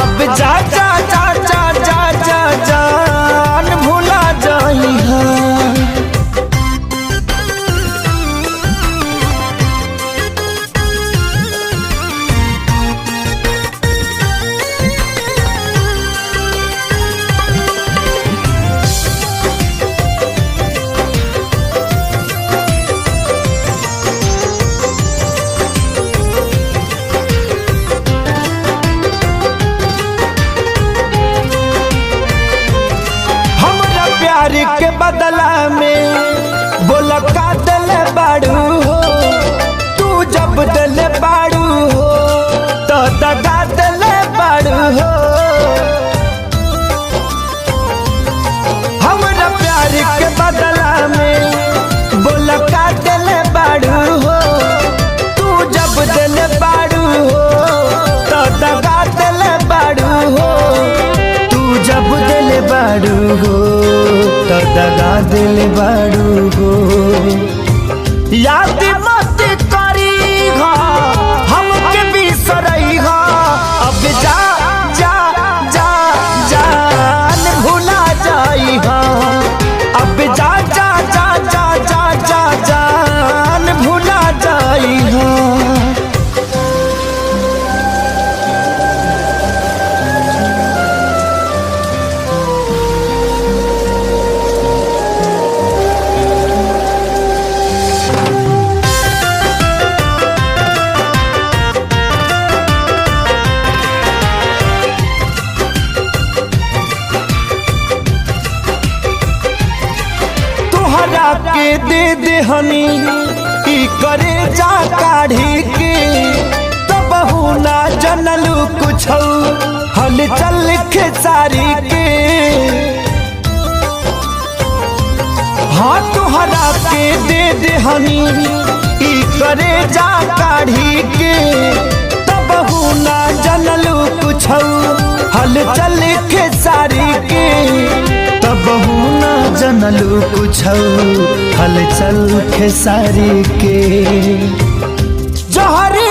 अब जा जा जा जा जा जा जान भुला जाई हाँ। के बदला में बोला का दिल बाड़ू हो, तू जब दिल बाड़ू हो तो दगा दिल बाड़ू हो। हमरा प्यार के बदला में बोला का दिल बाड़ू हो, तू जब दिल बाड़ू हो तो दगा दिल बाड़ू हो। तू जब दिल बाड़ू हो तो दगा दिल बाड़ू हो। याद मत करी हो हमके बिसरई हो, अब जा जा जा जान भुला जाई हो। अब जा जा जा जा जा जा जान भुला जाई हो। के दे दे हनी ई करे जा काढ़ी के, तब ना जनलू कुछ हल चल खेसारी के। हाँ तुहरा के दे दे हनी ई करे जा काढ़ी के, तब ना जनलू कुछ हल चल खेसारी के। तब ना जनलू कुछ हल चल खेसारी के। जोहरी